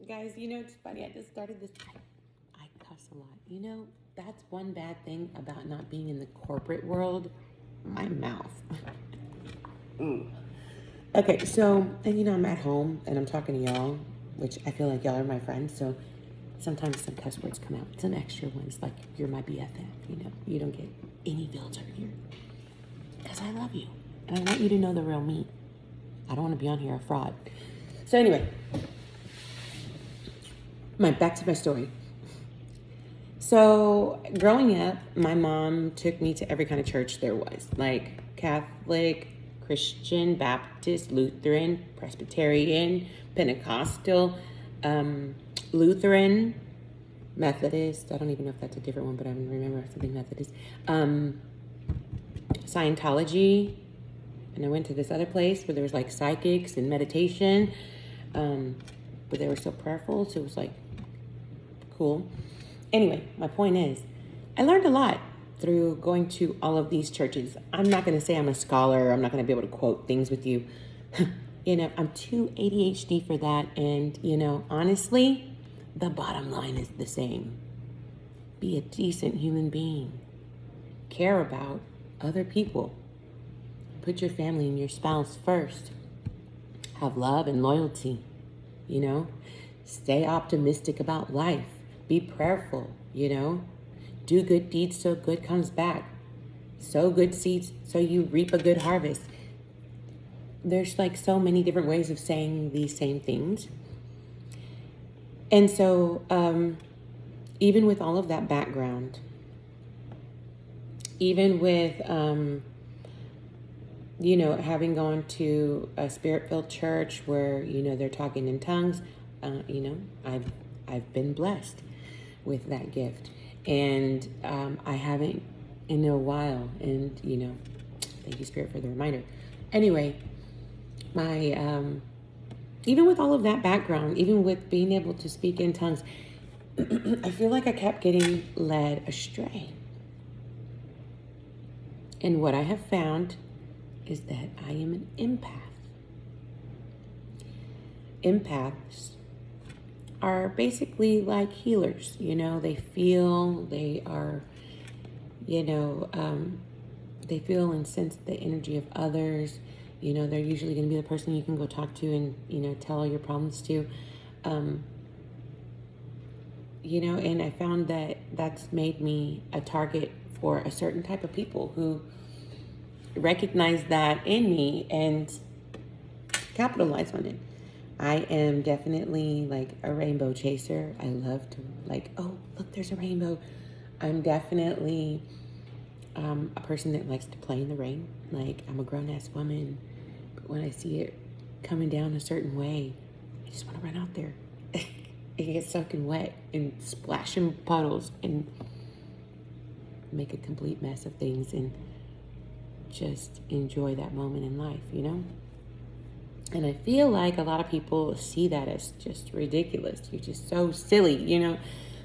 Guys, it's funny. I just started this. I cuss a lot. That's one bad thing about not being in the corporate world. My mouth. Okay, so, and I'm at home and I'm talking to y'all, which I feel like y'all are my friends. So sometimes some cuss words come out, some extra ones, like you're my BFF. You don't get any filter here because I love you and I want you to know the real me. I don't want to be on here a fraud. So anyway, back to my story. So growing up, my mom took me to every kind of church there was, like Catholic, Christian, Baptist, Lutheran, Presbyterian, Pentecostal, Lutheran, Methodist. I don't even know if that's a different one, but I remember something Methodist. Scientology. And I went to this other place where there was like psychics and meditation. But they were so prayerful, so it was like cool. Anyway, my point is, I learned a lot through going to all of these churches. I'm not going to say I'm a scholar. I'm not going to be able to quote things with you. I'm too ADHD for that. And, honestly, the bottom line is the same. Be a decent human being. Care about other people. Put your family and your spouse first. Have love and loyalty. Stay optimistic about life. Be prayerful, Do good deeds so good comes back. Sow good seeds so you reap a good harvest. There's like so many different ways of saying these same things. And so even with all of that background, even with, having gone to a spirit-filled church where, they're talking in tongues, I've been blessed with that gift. And I haven't in a while. And, thank you, Spirit, for the reminder. Anyway, even with all of that background, even with being able to speak in tongues, I feel like I kept getting led astray. And what I have found is that I am an empath. Empaths are basically like healers. They feel, they are, they feel and sense the energy of others. They're usually going to be the person you can go talk to and, tell all your problems to. And I found that that's made me a target for a certain type of people who recognize that in me and capitalize on it. I am definitely like a rainbow chaser. I love to oh, look, there's a rainbow. I'm definitely a person that likes to play in the rain. Like, I'm a grown-ass woman, but when I see it coming down a certain way, I just want to run out there and get soaking wet and splash in puddles and make a complete mess of things and just enjoy that moment in life, And I feel like a lot of people see that as just ridiculous. You're just so silly,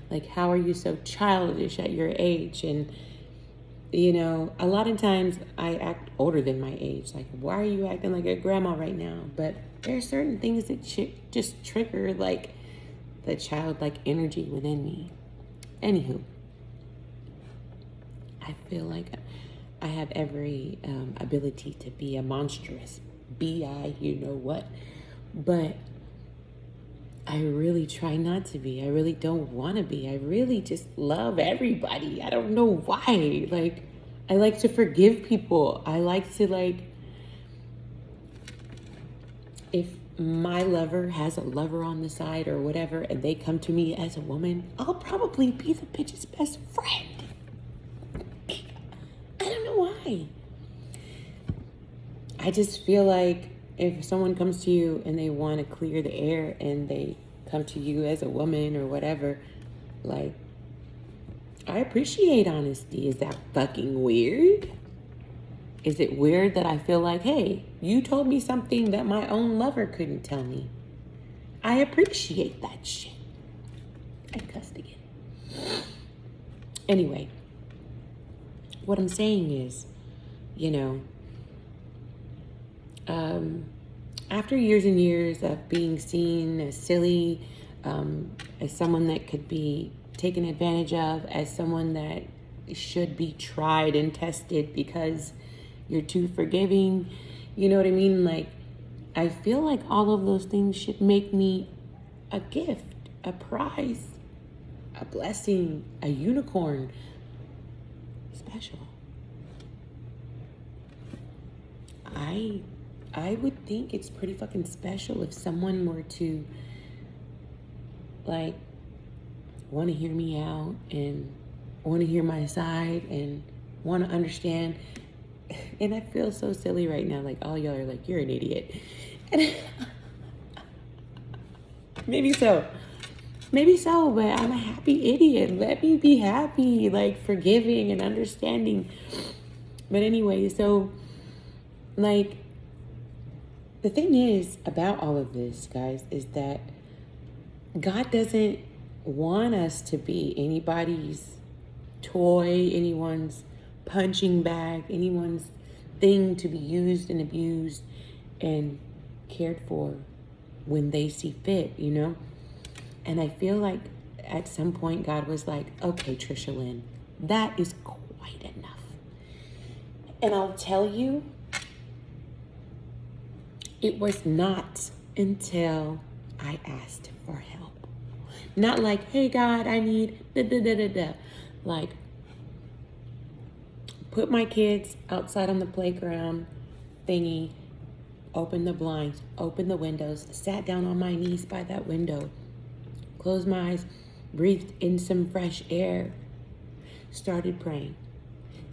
Like, how are you so childish at your age? And, a lot of times I act older than my age. Like, why are you acting like a grandma right now? But there are certain things that just trigger, like, the childlike energy within me. Anywho, I feel like I have every ability to be a monstrous B.I. you know what. But I really try not to be. I really don't want to be. I really just love everybody. I don't know why. Like, I like to forgive people. I like to, if my lover has a lover on the side or whatever, and they come to me as a woman, I'll probably be the bitch's best friend. I don't know why. I just feel like if someone comes to you and they want to clear the air and they come to you as a woman or whatever, like, I appreciate honesty. Is that fucking weird? Is it weird that I feel like, hey, you told me something that my own lover couldn't tell me? I appreciate that shit. I cussed again. Anyway, what I'm saying is, after years and years of being seen as silly, as someone that could be taken advantage of, as someone that should be tried and tested because you're too forgiving. You know what I mean? Like, I feel like all of those things should make me a gift, a prize, a blessing, a unicorn. Special. I would think it's pretty fucking special if someone were to, like, want to hear me out and want to hear my side and want to understand. And I feel so silly right now. Like, all y'all are like, you're an idiot. And maybe so, but I'm a happy idiot. Let me be happy, like, forgiving and understanding. But anyway, so, like, the thing is about all of this, guys, is that God doesn't want us to be anybody's toy, anyone's punching bag, anyone's thing to be used and abused and cared for when they see fit, you know? And I feel like at some point God was like, okay, Trisha Lynn, that is quite enough. And I'll tell you, it was not until I asked for help. Not like, hey God, I need da-da-da-da-da. Like, put my kids outside on the playground thingy, open the blinds, open the windows, sat down on my knees by that window, closed my eyes, breathed in some fresh air, started praying.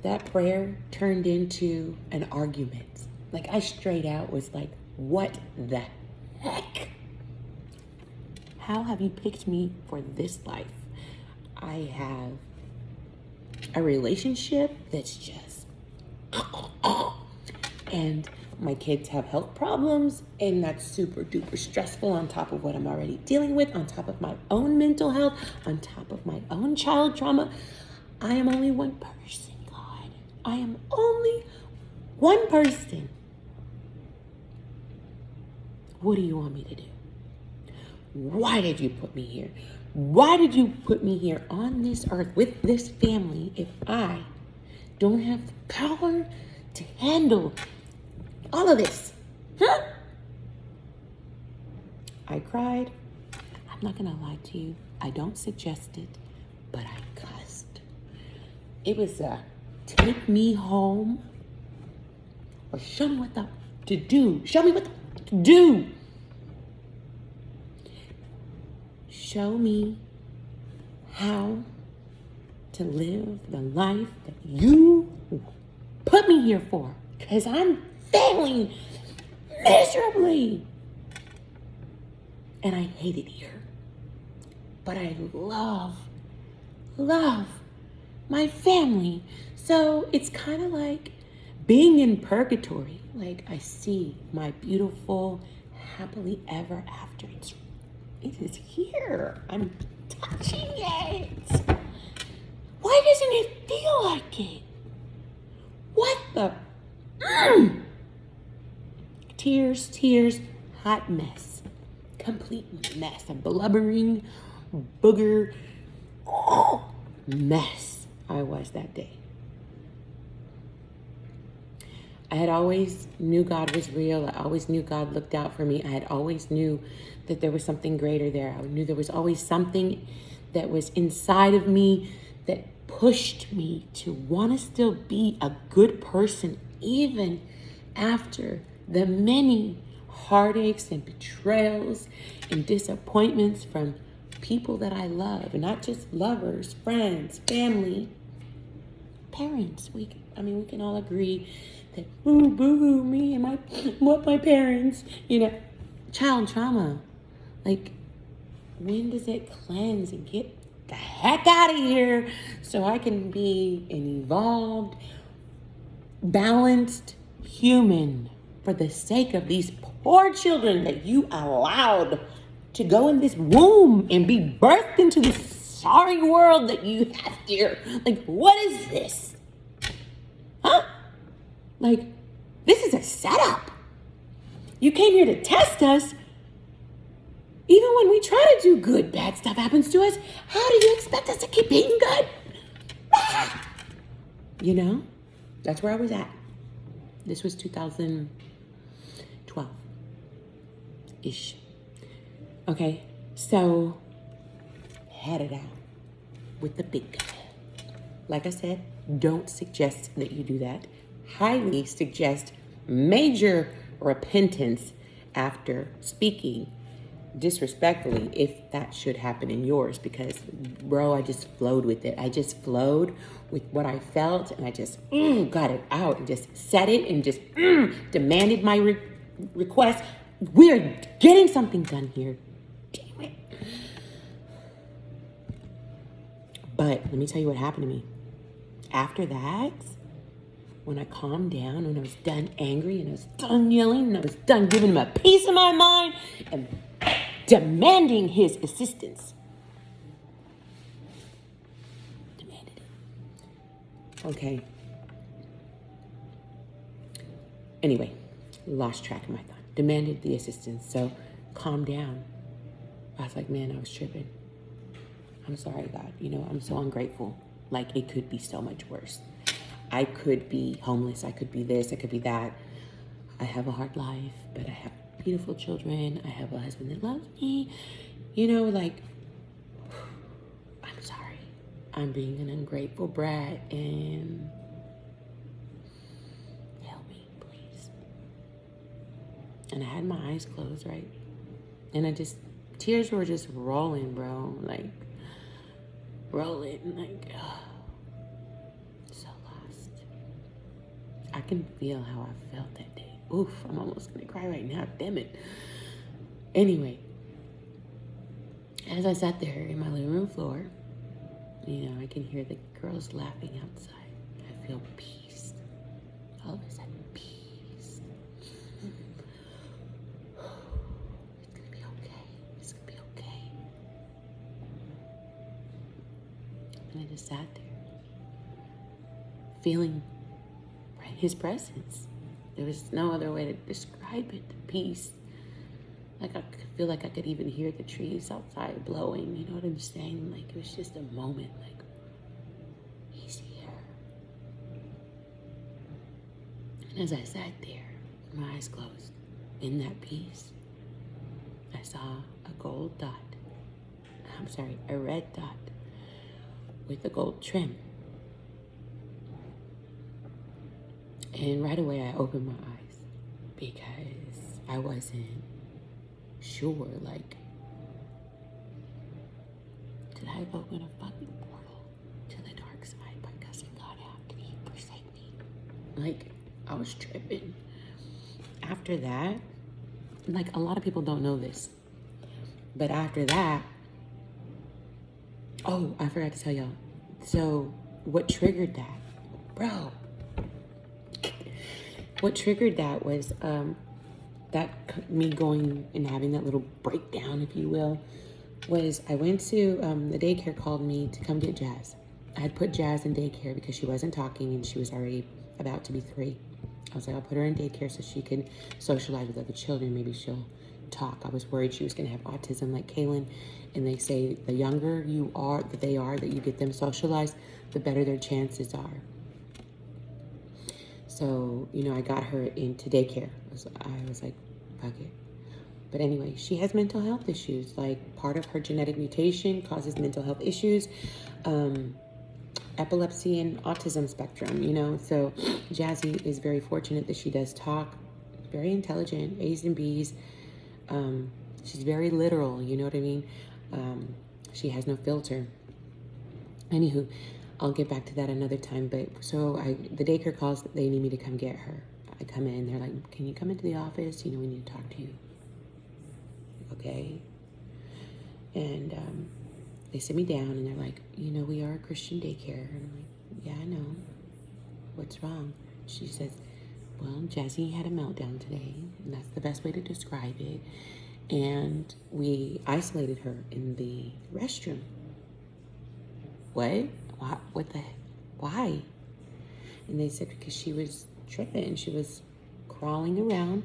That prayer turned into an argument. Like, I straight out was like, what the heck? How have you picked me for this life? I have a relationship that's just, and my kids have health problems, and that's super duper stressful on top of what I'm already dealing with, on top of my own mental health, on top of my own child trauma. I am only one person, God. I am only one person. What do you want me to do? Why did you put me here? Why did you put me here on this earth with this family if I don't have the power to handle all of this? Huh? I cried. I'm not gonna lie to you. I don't suggest it, but I cussed. It was a take me home or show me what to do. Show me what to do. Show me how to live the life that you put me here for, because I'm failing miserably. And I hate it here. But I love my family. So it's kind of like being in purgatory. Like, I see my beautiful, happily ever after. It is here. I'm touching it. Why doesn't it feel like it? What the? Tears, hot mess. Complete mess. A blubbering booger mess I was that day. I had always knew God was real. I always knew God looked out for me. I had always knew that there was something greater there. I knew there was always something that was inside of me that pushed me to want to still be a good person, even after the many heartaches and betrayals and disappointments from people that I love, and not just lovers, friends, family, parents. We can all agree that boo-hoo, me and my parents, child trauma. Like, when does it cleanse and get the heck out of here so I can be an evolved, balanced human for the sake of these poor children that you allowed to go in this womb and be birthed into this sorry world that you have here? Like, what is this? Huh? Like, this is a setup. You came here to test us, Even when we try to do good, bad stuff happens to us. How do you expect us to keep being good? You know, that's where I was at. This was 2012-ish. Okay, so headed out with the big guy. Like I said, don't suggest that you do that. Highly suggest major repentance after speaking disrespectfully, if that should happen in yours, because bro, I just flowed with it. I just flowed with what I felt, and I just got it out and just said it and just demanded my request. We're getting something done here. Damn it. But let me tell you what happened to me. After that, when I calmed down, when I was done angry and I was done yelling and I was done giving him a piece of my mind and demanding his assistance. Demanded it. Okay. Anyway, lost track of my thought. Demanded the assistance. So calm down. I was like, man, I was tripping. I'm sorry, God. You know, I'm so ungrateful. Like, it could be so much worse. I could be homeless. I could be this. I could be that. I have a hard life, but I have beautiful children. I have a husband that loves me. You know, like, I'm sorry. I'm being an ungrateful brat, and help me, please. And I had my eyes closed, right? And tears were just rolling, bro. Like, rolling, like, so lost. I can feel how I felt that day. Oof, I'm almost gonna cry right now, damn it. Anyway, as I sat there in my living room floor, you know, I can hear the girls laughing outside. I feel peace. All of a sudden, peace. It's gonna be okay. It's gonna be okay. And I just sat there, feeling his presence. There was no other way to describe it. The peace. Like, I could feel like I could even hear the trees outside blowing. You know what I'm saying? Like, it was just a moment. Like, he's here. And as I sat there, my eyes closed, in that peace, I saw a gold dot. I'm sorry, a red dot with a gold trim. And right away, I opened my eyes because I wasn't sure, like, did I open a fucking portal to the dark side by cussing God out? Did he forsake me? Like, I was tripping. After that, like, a lot of people don't know this, but after that, oh, I forgot to tell y'all. So what triggered that, bro? What triggered that was me going and having that little breakdown, if you will, was I went to, the daycare called me to come get Jazz. I had put Jazz in daycare because she wasn't talking and she was already about to be 3. I was like, I'll put her in daycare so she can socialize with other children. Maybe she'll talk. I was worried she was going to have autism like Kaylin. And they say the younger that you get them socialized, the better their chances are. So, you know, I got her into daycare. I was like, fuck it. But anyway, she has mental health issues. Like, part of her genetic mutation causes mental health issues, epilepsy and autism spectrum, you know. So Jazzy is very fortunate that she does talk, very intelligent, A's and B's. She's very literal, you know what I mean? She has no filter. Anywho, I'll get back to that another time. But so the daycare calls, they need me to come get her. I come in, they're like, can you come into the office? You know, we need to talk to you. Okay. And they sit me down and they're like, you know, we are a Christian daycare. And I'm like, yeah, I know. What's wrong? She says, well, Jazzy had a meltdown today, and that's the best way to describe it. And we isolated her in the restroom. What? What the? Why? And they said because she was tripping. She was crawling around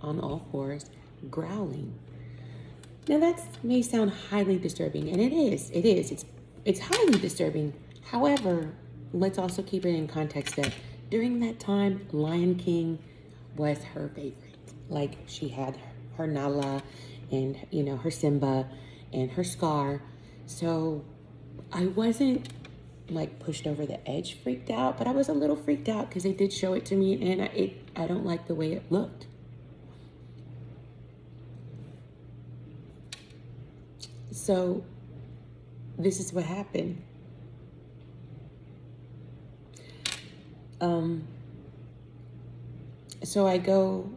on all fours, growling. Now that may sound highly disturbing, and it is. It is. It's highly disturbing. However, let's also keep it in context that during that time, Lion King was her favorite. Like she had her Nala, and her Simba, and her Scar. So I wasn't like pushed over the edge, freaked out, but I was a little freaked out because they did show it to me, and I don't like the way it looked. So this is what happened. So I go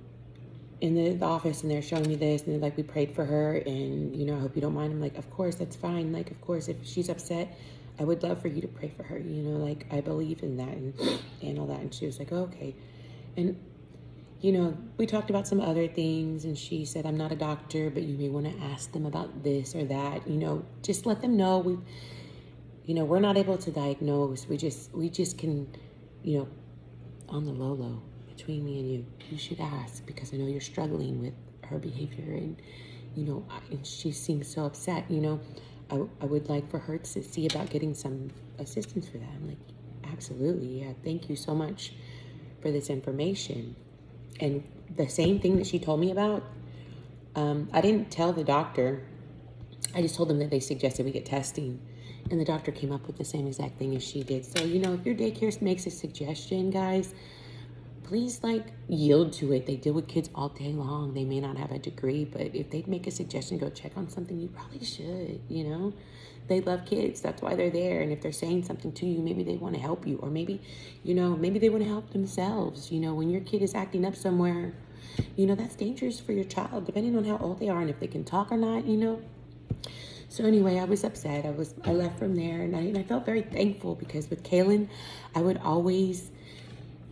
in the office and they're showing me this, and they're like, we prayed for her, and I hope you don't mind. I'm like, of course, that's fine. Like, of course, if she's upset, I would love for you to pray for her. Like, I believe in that and all that. And she was like, oh, okay. And we talked about some other things, and she said, I'm not a doctor, but you may want to ask them about this or that. Just let them know we're not able to diagnose. We just can, on the low, between me and you should ask, because I know you're struggling with her behavior, and and she seems so upset. I would like for her to see about getting some assistance for that. I'm like, absolutely, yeah. Thank you so much for this information. And the same thing that she told me about, I didn't tell the doctor. I just told them that they suggested we get testing. And the doctor came up with the same exact thing as she did. So, if your daycare makes a suggestion, guys, please yield to it. They deal with kids all day long. They may not have a degree, but if they make a suggestion, go check on something, you probably should. They love kids. That's why they're there. And if they're saying something to you, maybe they want to help you, or maybe they want to help themselves. When your kid is acting up somewhere, that's dangerous for your child, depending on how old they are and if they can talk or not. So anyway, I was upset. I left from there, and I felt very thankful, because with Kaylin, I would always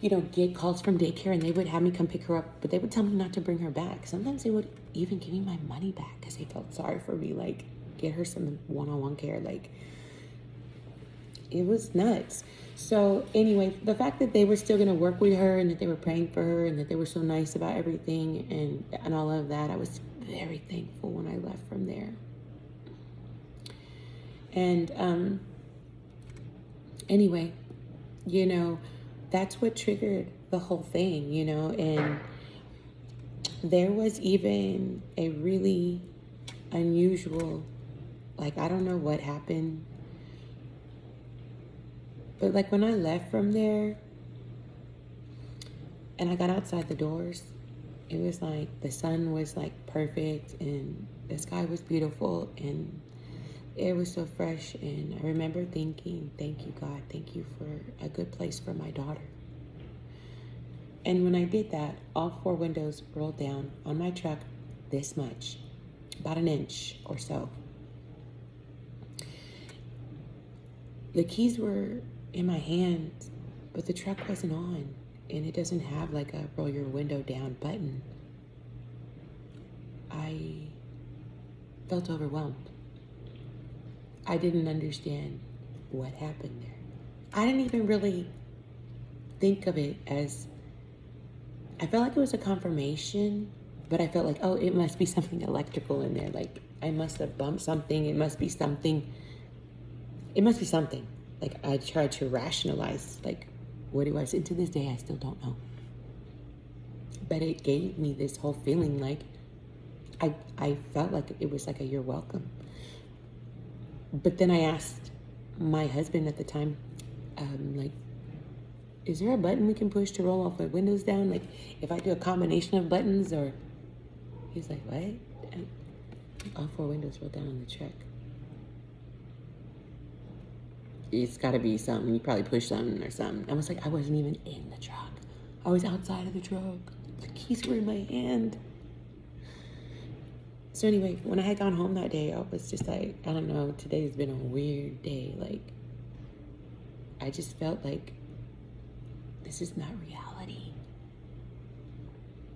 get calls from daycare, and they would have me come pick her up, but they would tell me not to bring her back. Sometimes they would even give me my money back because they felt sorry for me, get her some one-on-one care. It was nuts. So anyway, the fact that they were still going to work with her, and that they were praying for her, and that they were so nice about everything and all of that, I was very thankful when I left from there. And anyway, that's what triggered the whole thing, and there was even a really unusual, I don't know what happened, but when I left from there and I got outside the doors, it was the sun was perfect, and the sky was beautiful, and it was so fresh. And I remember thinking, thank you, God. Thank you for a good place for my daughter. And when I did that, all 4 windows rolled down on my truck this much, about an inch or so. The keys were in my hand, but the truck wasn't on, and it doesn't have a roll your window down button. I felt overwhelmed. I didn't understand what happened there. I didn't even really think of it as, I felt like it was a confirmation, but I felt oh, it must be something electrical in there. I must have bumped something. It must be something. It must be something. I tried to rationalize, what it was. And to this day, I still don't know. But it gave me this whole feeling I felt like it was a you're welcome. But then I asked my husband at the time, is there a button we can push to roll off the windows down? If I do a combination of buttons, or... He's like, what? And all 4 windows roll down on the truck. It's got to be something. You probably push something or something. I was I wasn't even in the truck. I was outside of the truck. The keys were in my hand. So anyway, when I had gone home that day, I was just I don't know, today's been a weird day. I just felt this is not reality.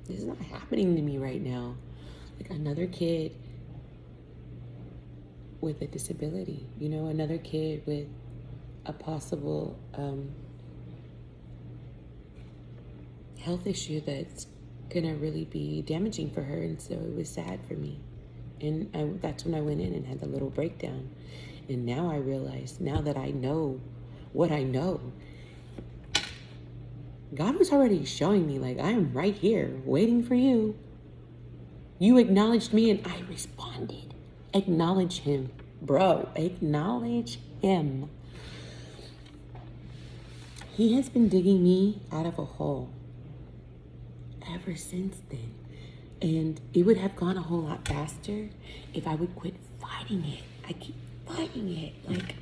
This is not happening to me right now. Another kid with a disability, another kid with a possible health issue that's gonna really be damaging for her. And so it was sad for me. And that's when I went in and had the little breakdown. And now I realize, now that I know what I know, God was already showing me, like, I am right here waiting for you. You acknowledged me and I responded. Acknowledge him, bro. Acknowledge him. He has been digging me out of a hole ever since then. And it would have gone a whole lot faster if I would quit fighting it. I keep fighting it. Like,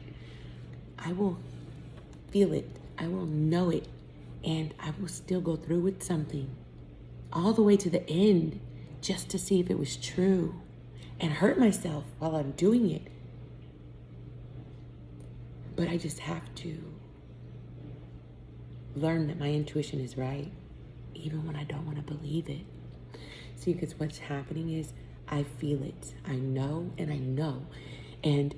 I will feel it. I will know it. And I will still go through with something all the way to the end just to see if it was true and hurt myself while I'm doing it. But I just have to learn that my intuition is right, even when I don't want to believe it. See, because what's happening is I feel it. I know and I know. And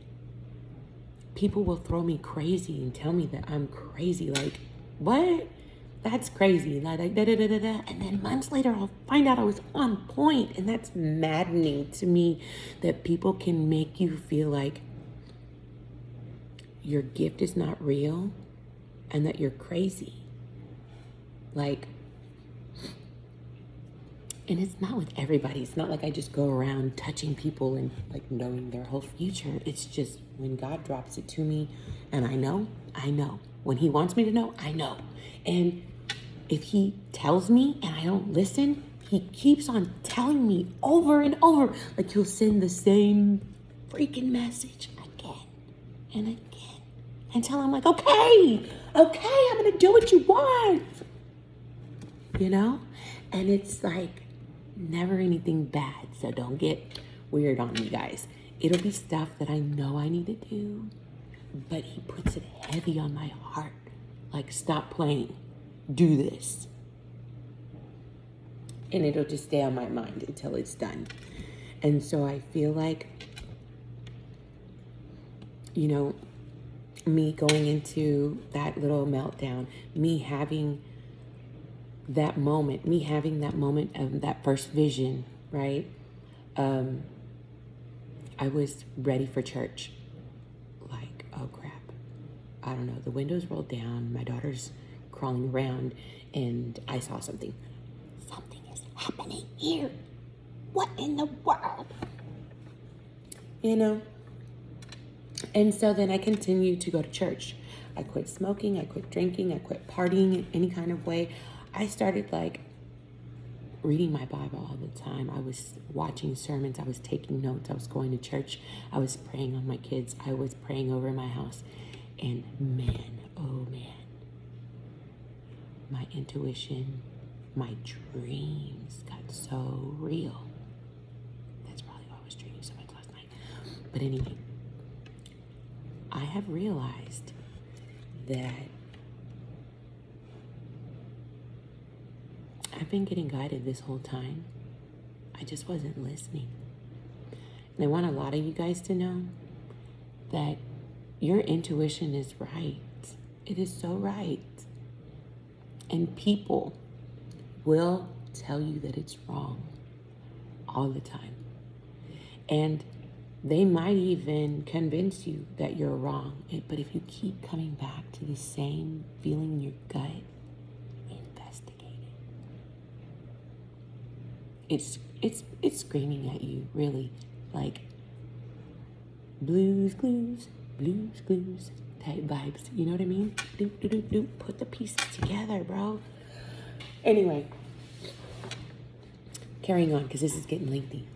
people will throw me crazy and tell me that I'm crazy. Like, what? That's crazy. Like da da da da da. And then months later, I'll find out I was on point. And that's maddening to me, that people can make you feel like your gift is not real and that you're crazy. Like, and it's not with everybody. It's not like I just go around touching people and like knowing their whole future. It's just when God drops it to me and I know. When he wants me to know, I know. And if he tells me and I don't listen, he keeps on telling me over and over. Like, he'll send the same freaking message again and again until I'm like, okay, I'm going to do what you want. You know? And it's like never anything bad. So don't get weird on me, guys. It'll be stuff that I know I need to do, but he puts it heavy on my heart. Like, stop playing. Do this. And it'll just stay on my mind until it's done. And so I feel like, you know, me going into that little meltdown, me having that moment of that first vision, right? I was ready for church. Like, oh crap. I don't know. The windows rolled down. My daughter's crawling around and I saw something. Something is happening here. What in the world? You know? And so then I continued to go to church. I quit smoking, I quit drinking, I quit partying in any kind of way. I started like reading my Bible all the time. I was watching sermons, I was taking notes, I was going to church, I was praying on my kids, I was praying over my house. And man, oh man, my intuition, my dreams got so real. That's probably why I was dreaming so much last night. But anyway, I have realized that I've been getting guided this whole time. I just wasn't listening. And I want a lot of you guys to know that your intuition is right. It is so right. And people will tell you that it's wrong all the time. And they might even convince you that you're wrong. But if you keep coming back to the same feeling in your gut, investigate it. It's screaming at you, really, like blues clues type vibes. You know what I mean? Put the pieces together, bro. Anyway, carrying on because this is getting lengthy.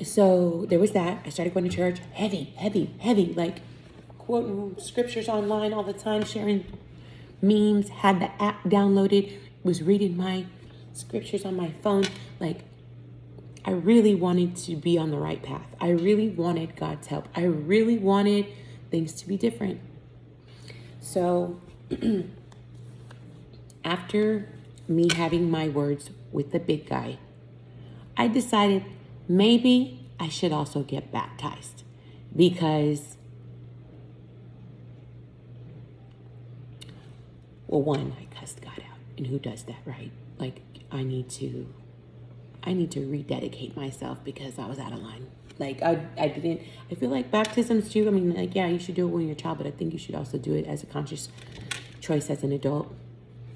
So there was that. I started going to church, heavy, like quoting scriptures online all the time, sharing memes, had the app downloaded, was reading my scriptures on my phone. Like, I really wanted to be on the right path. I really wanted God's help. I really wanted things to be different. So after me having my words with the big guy, I decided maybe I should also get baptized, because, well, one, I cussed God out, and who does that, right? Like, I need to I need to rededicate myself because I was out of line. Like I feel like baptisms too. I mean, like, yeah, you should do it when you're a child, but I think you should also do it as a conscious choice as an adult,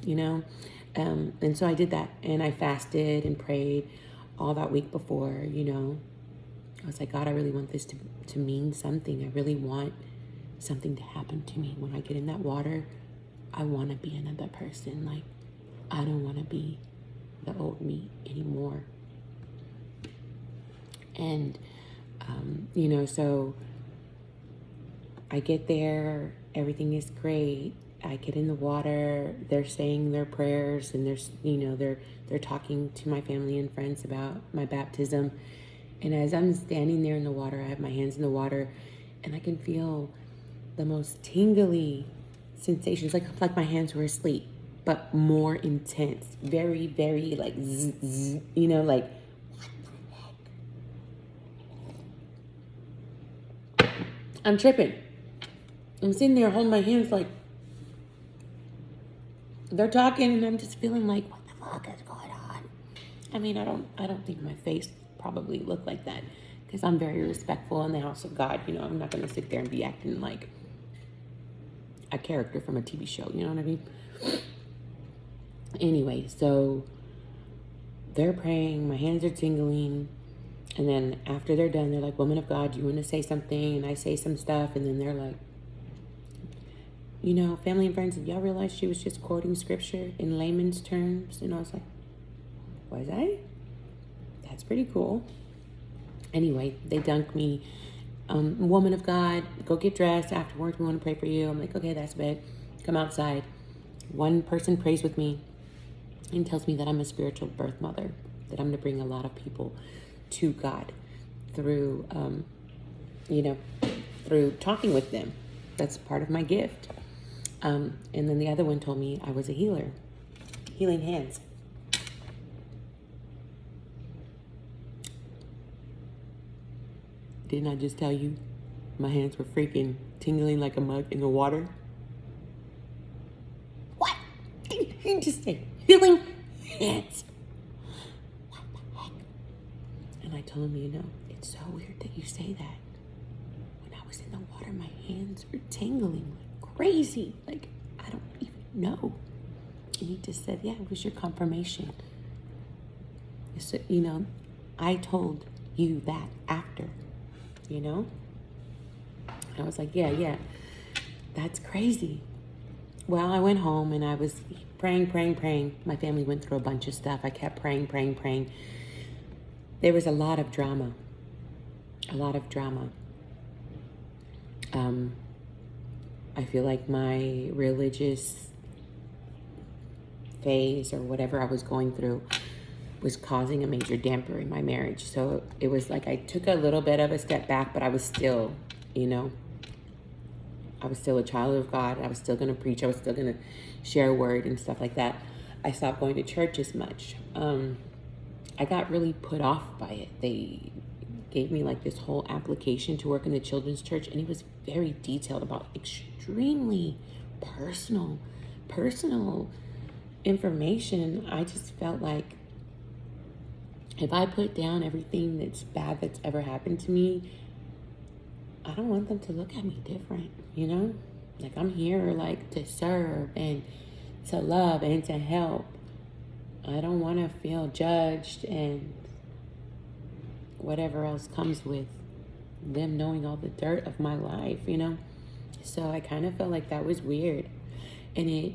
you know? And so I did that, and I fasted and prayed all that week before, you know. I was like, God, I really want this to mean something. I really want something to happen to me. When I get in that water, I want to be another person. Like, I don't want to be the old me anymore. And, you know, so I get there, everything is great. I get in the water, they're saying their prayers, and they're talking to my family and friends about my baptism. And as I'm standing there in the water, I have my hands in the water, and I can feel the most tingly sensations, like my hands were asleep, but more intense, very, very like zzz, zzz, you know, like I'm tripping. I'm sitting there holding my hands like they're talking, and I'm just feeling like, what the fuck is going on? I mean, I don't think my face probably looked like that because I'm very respectful in the house of God. You know, I'm not going to sit there and be acting like a character from a TV show. You know what I mean? Anyway, so they're praying, my hands are tingling, and then after they're done, they're like, woman of God, do you want to say something? And I say some stuff, and then they're like, you know, family and friends, did y'all realize she was just quoting scripture in layman's terms? And I was like, was I? That's pretty cool. Anyway, they dunked me. Woman of God, go get dressed. Afterwards, we want to pray for you. I'm like, okay, that's bad. Come outside. One person prays with me and tells me that I'm a spiritual birth mother, that I'm going to bring a lot of people to God through, through talking with them. That's part of my gift. And then the other one told me I was a healer, healing hands. Didn't I just tell you my hands were freaking tingling like a mug in the water? What? You just say healing hands. What the heck? And I told him, you know, it's so weird that you say that. When I was in the water, my hands were tingling like crazy. Like, I don't even know. And he just said, yeah, it was your confirmation. So, you know, I told you that after, you know? I was like, yeah, that's crazy. Well, I went home and I was praying. My family went through a bunch of stuff. I kept praying. There was a lot of drama. I feel like my religious phase or whatever I was going through was causing a major damper in my marriage. So it was like I took a little bit of a step back, but I was still, you know, I was still a child of God. I was still going to preach. I was still going to share a word and stuff like that. I stopped going to church as much. I got really put off by it. They gave me like this whole application to work in the children's church, and it was very detailed about extremely personal information. I just felt like if I put down everything that's bad that's ever happened to me, I don't want them to look at me different, you know? Like, I'm here, like, to serve and to love and to help. I don't want to feel judged and whatever else comes with them knowing all the dirt of my life, you know? So I kind of felt like that was weird. And it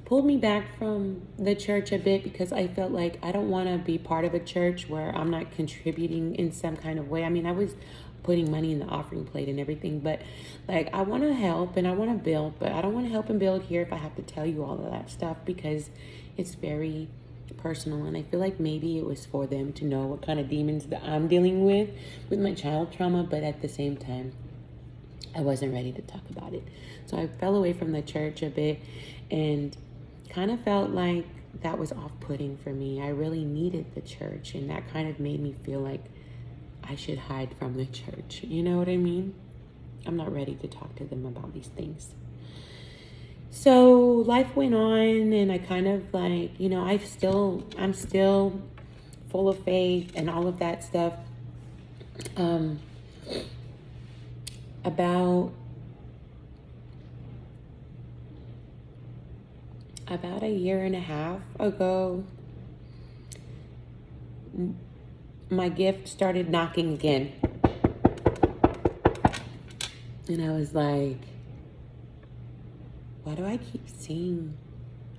pulled me back from the church a bit because I felt like I don't want to be part of a church where I'm not contributing in some kind of way. I mean, I was putting money in the offering plate and everything, but like I want to help and I want to build, but I don't want to help and build here if I have to tell you all of that stuff because it's very personal. And I feel like maybe it was for them to know what kind of demons that I'm dealing with my child trauma, but at the same time, I wasn't ready to talk about it. So I fell away from the church a bit and kind of felt like that was off-putting for me. I really needed the church, and that kind of made me feel like I should hide from the church. You know what I mean? I'm not ready to talk to them about these things. So life went on, and I kind of like, you know, I'm still full of faith and all of that stuff. About a year and a half ago, my gift started knocking again. And I was like, why do I keep seeing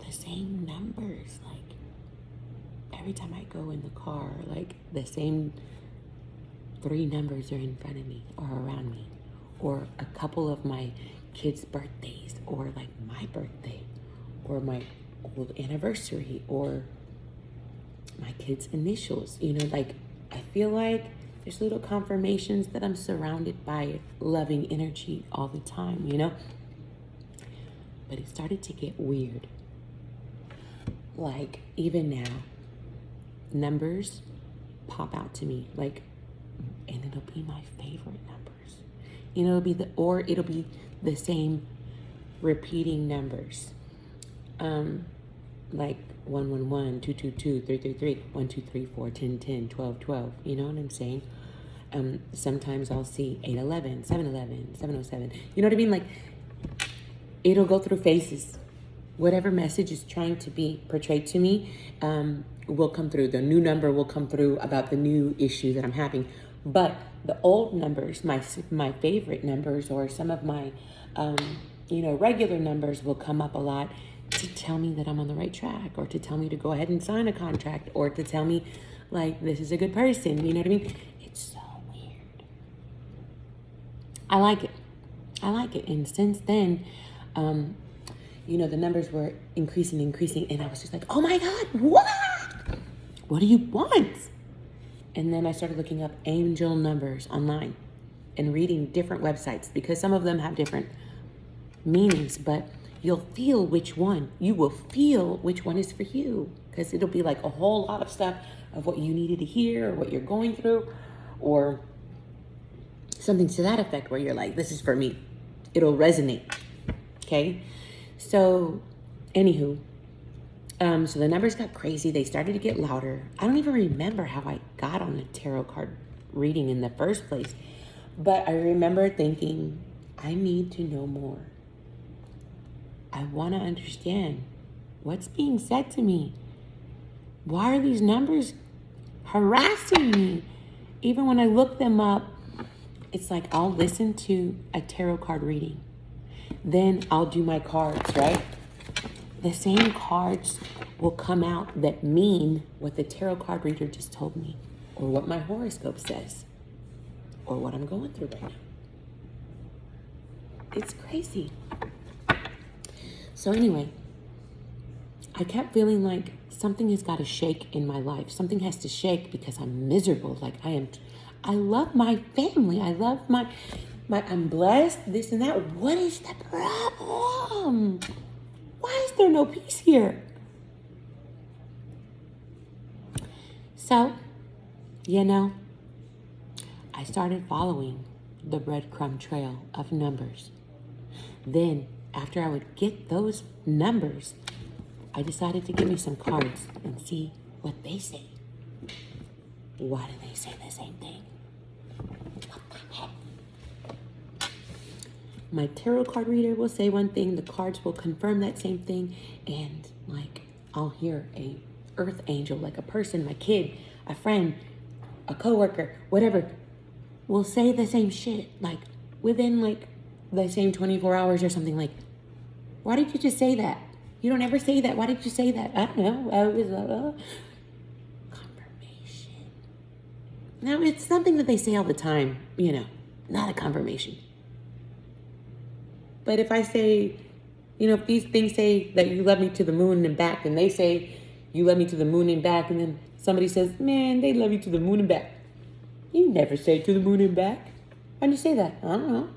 the same numbers? Like, every time I go in the car, like, the same 3 numbers are in front of me or around me. Or a couple of my kids' birthdays, or like my birthday, or my old anniversary, or my kids' initials. You know, like, I feel like there's little confirmations that I'm surrounded by loving energy all the time, you know? But it started to get weird. Like, even now, numbers pop out to me, like, and it'll be my favorite numbers. You know, it'll be the same repeating numbers. Like 111, 222, 333, 1, 2, 3, 4, 10, 10, 12, 12. You know what I'm saying? Sometimes I'll see 811, 711, 707. You know what I mean? Like, it'll go through phases. Whatever message is trying to be portrayed to me will come through. The new number will come through about the new issue that I'm having. But the old numbers, my favorite numbers, or some of my, regular numbers will come up a lot to tell me that I'm on the right track, or to tell me to go ahead and sign a contract, or to tell me, like, this is a good person. You know what I mean? It's so weird. I like it. And since then, the numbers were increasing, and I was just like, oh my God, what do you want? And then I started looking up angel numbers online and reading different websites, because some of them have different meanings, but you will feel which one is for you, because it'll be like a whole lot of stuff of what you needed to hear, or what you're going through, or something to that effect, where you're like, this is for me. It'll resonate. Okay. So anywho, so the numbers got crazy. They started to get louder. I don't even remember how I got on a tarot card reading in the first place, but I remember thinking, I need to know more. I want to understand what's being said to me. Why are these numbers harassing me? Even when I look them up, it's like I'll listen to a tarot card reading. Then I'll do my cards, right? The same cards will come out that mean what the tarot card reader just told me, or what my horoscope says, or what I'm going through right now. It's crazy. So anyway, I kept feeling like something has got to shake in my life. Something has to shake, because I'm miserable. Like, I love my family. I love I'm blessed, this and that. What is the problem? Why is there no peace here? So, I started following the breadcrumb trail of numbers. Then, after I would get those numbers, I decided to give me some cards and see what they say. Why do they say the same thing? What the heck? My tarot card reader will say one thing, the cards will confirm that same thing, and like, I'll hear a earth angel, like a person, my kid, a friend, a coworker, whatever, will say the same shit, like within like the same 24 hours or something. Like, why did you just say that? You don't ever say that. Why did you say that? I don't know. I was confirmation. Now, it's something that they say all the time, not a confirmation. But if I say, if these things say that you love me to the moon and back, and they say you love me to the moon and back, and then somebody says, man, they love you to the moon and back. You never say to the moon and back. Why'd you say that? I don't know.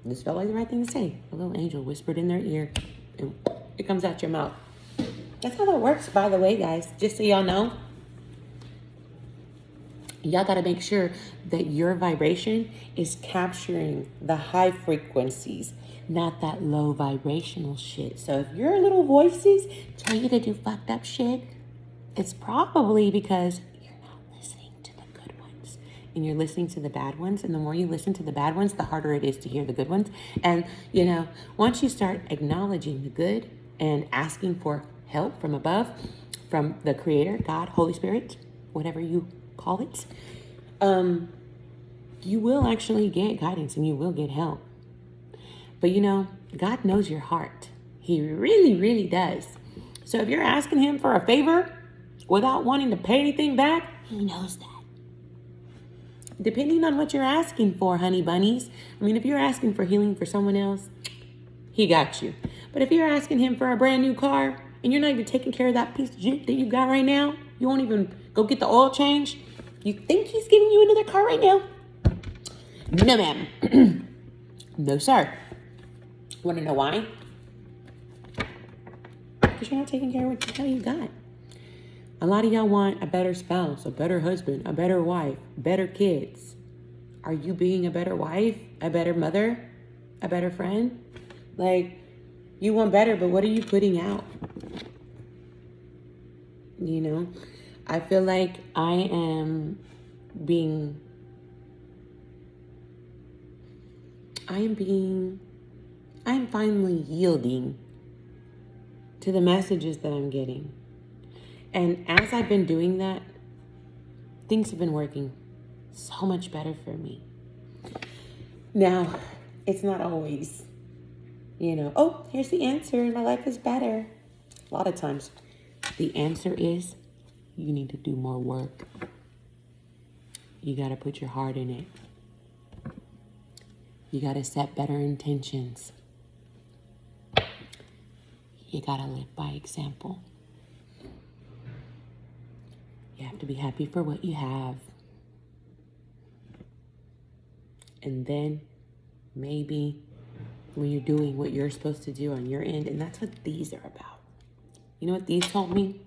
This felt like the right thing to say. A little angel whispered in their ear, and it comes out your mouth. That's how that works, by the way, guys. Just so y'all know. Y'all got to make sure that your vibration is capturing the high frequencies, not that low vibrational shit. So if your little voices tell you to do fucked up shit, it's probably because you're and you're listening to the bad ones. And the more you listen to the bad ones, the harder it is to hear the good ones. And, you know, once you start acknowledging the good and asking for help from above, from the Creator, God, Holy Spirit, whatever you call it, you will actually get guidance and you will get help. But, you know, God knows your heart. He really, really does. So if you're asking him for a favor without wanting to pay anything back, he knows that. Depending on what you're asking for, honey bunnies. I mean, if you're asking for healing for someone else, he got you. But if you're asking him for a brand new car and you're not even taking care of that piece of shit that you got right now, you won't even go get the oil change, you think he's giving you another car right now? No, ma'am. No, sir. Want to know why? Because you're not taking care of what the hell you got. A lot of y'all want a better spouse, a better husband, a better wife, better kids. Are you being a better wife, a better mother, a better friend? Like, you want better, but what are you putting out? You know, I feel like I am finally yielding to the messages that I'm getting. And as I've been doing that, things have been working so much better for me. Now, it's not always, you know, oh, here's the answer and my life is better. A lot of times, the answer is you need to do more work. You got to put your heart in it. You got to set better intentions. You got to live by example. You have to be happy for what you have. And then maybe when you're doing what you're supposed to do on your end, and that's what these are about. You know what these told me?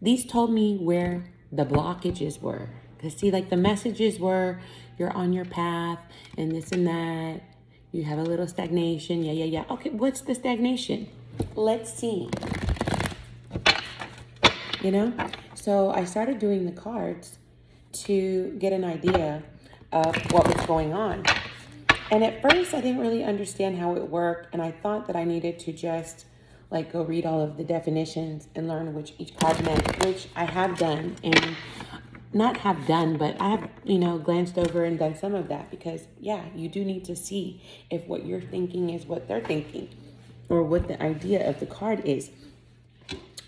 These told me where the blockages were. Because see, like the messages were, you're on your path and this and that. You have a little stagnation. Yeah. Okay, what's the stagnation? Let's see. You know? So I started doing the cards to get an idea of what was going on. And at first I didn't really understand how it worked. And I thought that I needed to just like go read all of the definitions and learn which each card meant, which I have done. And not have done, but I have, you know, glanced over and done some of that because, yeah, you do need to see if what you're thinking is what they're thinking or what the idea of the card is.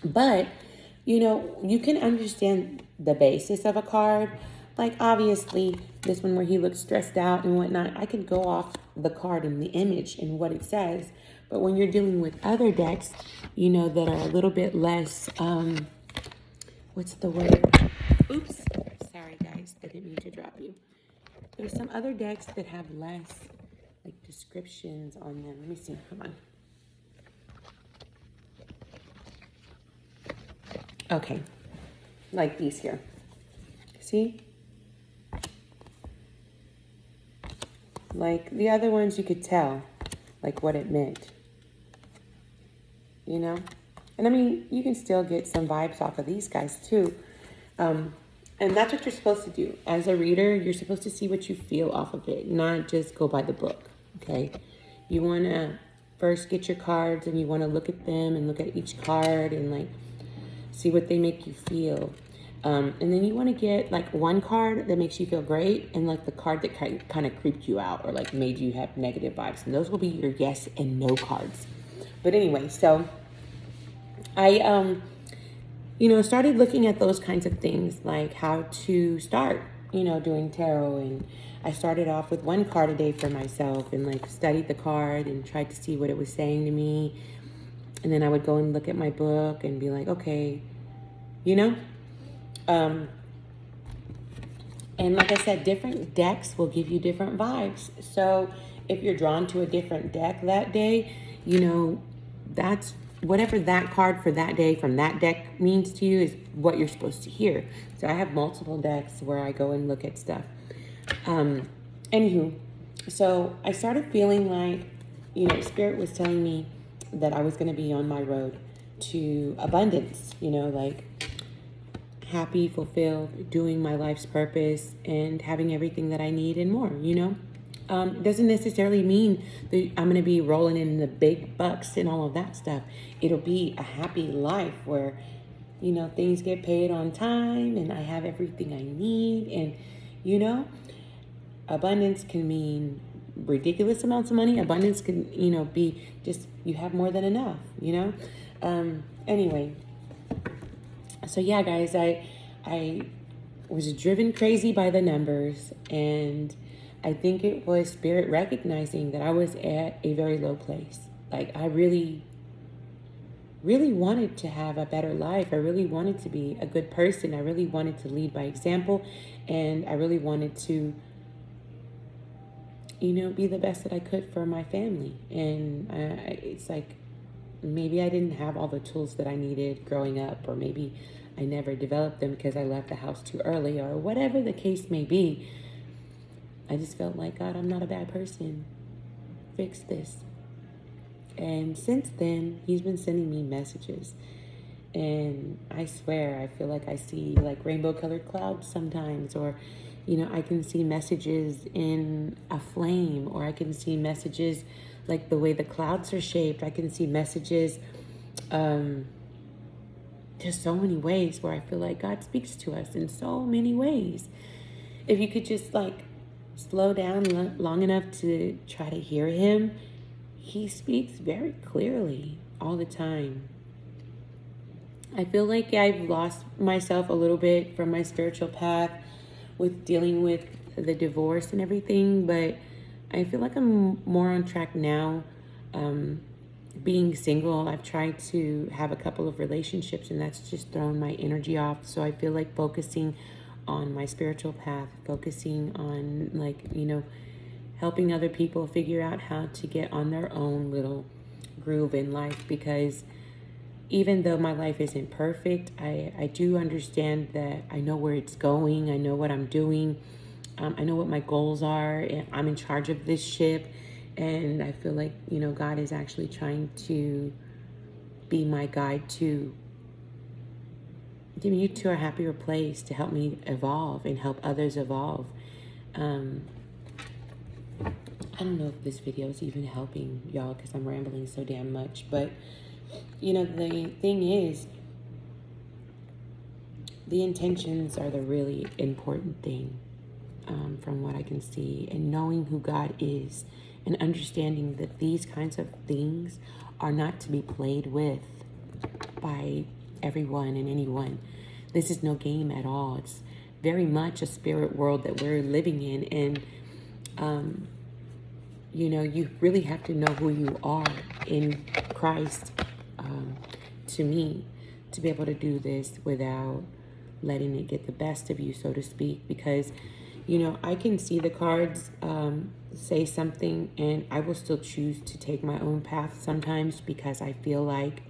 But, you know, you can understand the basis of a card. Like, obviously, this one where he looks stressed out and whatnot, I could go off the card and the image and what it says. But when you're dealing with other decks, you know, that are a little bit less, what's the word? Oops. Sorry, guys. I didn't mean to drop you. There's some other decks that have less, like, descriptions on them. Let me see. Come on. Okay. Like these here. See? Like, the other ones you could tell, like, what it meant. You know? And, I mean, you can still get some vibes off of these guys, too. And that's what you're supposed to do. As a reader, you're supposed to see what you feel off of it, not just go by the book, okay? You want to first get your cards and you want to look at them and look at each card and, like, see what they make you feel. And then you want to get, like, one card that makes you feel great and, like, the card that kind of creeped you out or, like, made you have negative vibes. And those will be your yes and no cards. But anyway, so I, you know, started looking at those kinds of things, like how to start, you know, doing tarot. And I started off with one card a day for myself and, like, studied the card and tried to see what it was saying to me. And then I would go and look at my book and be like, okay, you know? And like I said, different decks will give you different vibes. So if you're drawn to a different deck that day, you know, that's whatever that card for that day from that deck means to you is what you're supposed to hear. So I have multiple decks where I go and look at stuff. Anywho, so I started feeling like, you know, Spirit was telling me that I was going to be on my road to abundance, you know, like happy, fulfilled, doing my life's purpose, and having everything that I need and more, you know? It doesn't necessarily mean that I'm going to be rolling in the big bucks and all of that stuff. It'll be a happy life where, you know, things get paid on time and I have everything I need. And, you know, abundance can mean ridiculous amounts of money. Abundance can, you know, be just you have more than enough, you know? Anyway, so yeah, guys, I was driven crazy by the numbers, and I think it was Spirit recognizing that I was at a very low place. Like, I really, really wanted to have a better life. I really wanted to be a good person. I really wanted to lead by example, and I really wanted to, you know, be the best that I could for my family. And it's like, maybe I didn't have all the tools that I needed growing up, or maybe I never developed them because I left the house too early, or whatever the case may be. I just felt like, God, I'm not a bad person. Fix this. And since then, he's been sending me messages. And I swear, I feel like I see like rainbow colored clouds sometimes, or, you know, I can see messages in a flame, or I can see messages like the way the clouds are shaped. I can see messages, just so many ways where I feel like God speaks to us in so many ways. If you could just like slow down long enough to try to hear him, he speaks very clearly all the time. I feel like I've lost myself a little bit from my spiritual path with dealing with the divorce and everything, but I feel like I'm more on track now. Being single, I've tried to have a couple of relationships, and that's just thrown my energy off. So I feel like focusing on my spiritual path, focusing on, like, you know, helping other people figure out how to get on their own little groove in life, because even though my life isn't perfect, I do understand that I know where it's going. I know what I'm doing. I know what my goals are. And I'm in charge of this ship. And I feel like, you know, God is actually trying to be my guide to get me to a happier place, to help me evolve and help others evolve. I don't know if this video is even helping y'all because I'm rambling so damn much. But, you know, the thing is, the intentions are the really important thing, from what I can see. And knowing who God is and understanding that these kinds of things are not to be played with by everyone and anyone. This is no game at all. It's very much a spirit world that we're living in. And, you know, you really have to know who you are in Christ, to me, to be able to do this without letting it get the best of you, so to speak. Because, you know, I can see the cards say something, and I will still choose to take my own path sometimes, because I feel like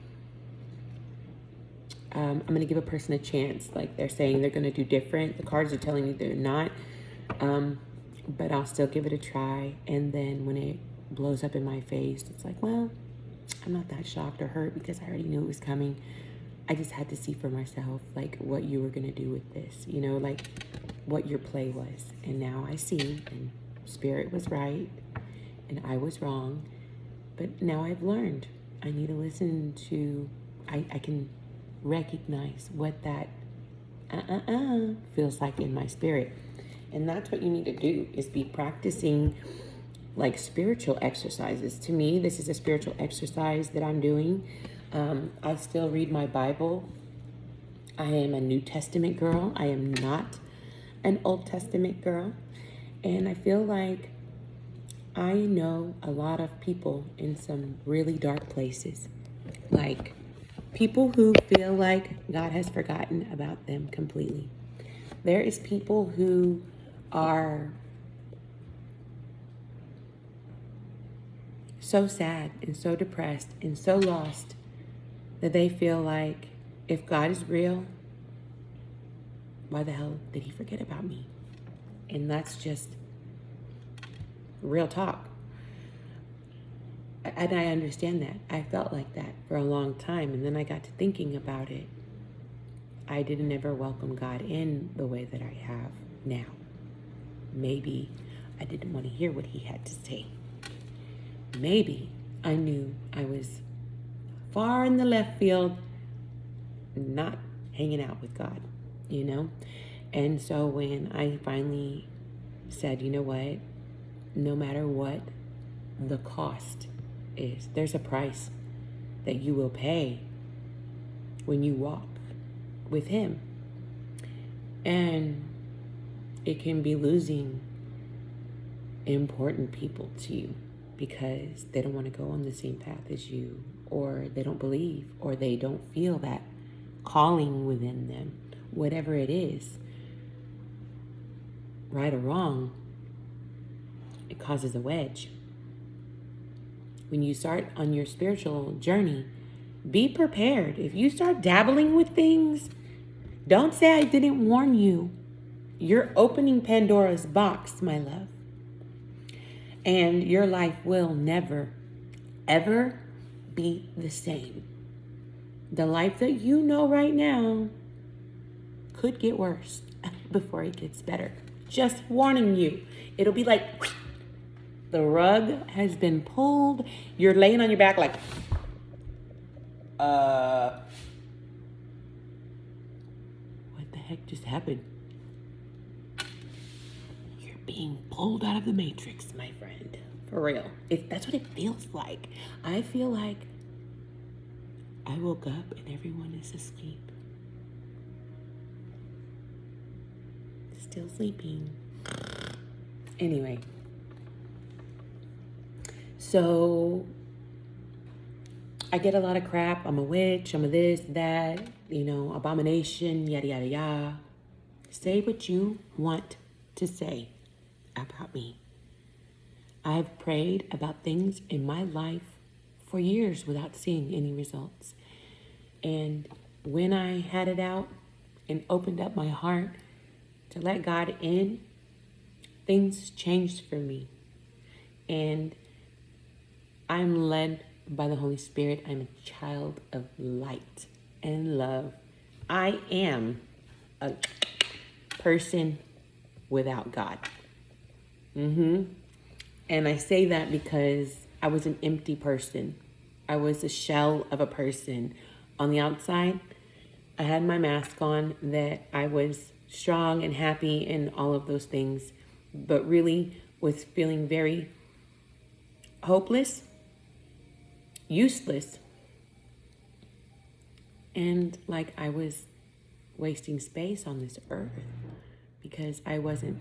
I'm going to give a person a chance. Like, they're saying they're going to do different. The cards are telling me they're not. But I'll still give it a try. And then when it blows up in my face, it's like, well, I'm not that shocked or hurt, because I already knew it was coming. I just had to see for myself, like, what you were going to do with this, you know, like what your play was. And now I see, and Spirit was right and I was wrong. But now I've learned I need to listen to, I can recognize what that feels like in my spirit. And that's what you need to do, is be practicing like spiritual exercises. To me, this is a spiritual exercise that I'm doing. I still read my Bible. I am a New Testament girl. I am not an Old Testament girl. And I feel like I know a lot of people in some really dark places. Like people who feel like God has forgotten about them completely. There is people who are so sad and so depressed and so lost that they feel like, if God is real, why the hell did he forget about me? And that's just real talk. And I understand that. I felt like that for a long time. And then I got to thinking about it. I didn't ever welcome God in the way that I have now. Maybe I didn't want to hear what he had to say. Maybe I knew I was far in the left field, not hanging out with God, you know? And so when I finally said, you know what, no matter what the cost is, there's a price that you will pay when you walk with him. And it can be losing important people to you because they don't want to go on the same path as you, or they don't believe, or they don't feel that calling within them. Whatever it is, right or wrong, it causes a wedge. When you start on your spiritual journey, be prepared. If you start dabbling with things, don't say I didn't warn you. You're opening Pandora's box, my love. And your life will never, ever be the same. The life that you know right now could get worse before it gets better. Just warning you. It'll be like the rug has been pulled. You're laying on your back like, what the heck just happened? You're being pulled out of the matrix, my friend. For real. That's what it feels like. I feel like I woke up and everyone is asleep. Still sleeping. Anyway. So I get a lot of crap. I'm a witch. I'm a this, that, abomination, yada, yada, yada. Say what you want to say about me. I've prayed about things in my life for years without seeing any results. And when I had it out and opened up my heart to let God in, things changed for me. And I'm led by the Holy Spirit. I'm a child of light and love. I am a person without God. And I say that because I was an empty person. I was a shell of a person. On the outside, I had my mask on that I was strong and happy and all of those things, but really was feeling very hopeless, useless, and like I was wasting space on this earth because I wasn't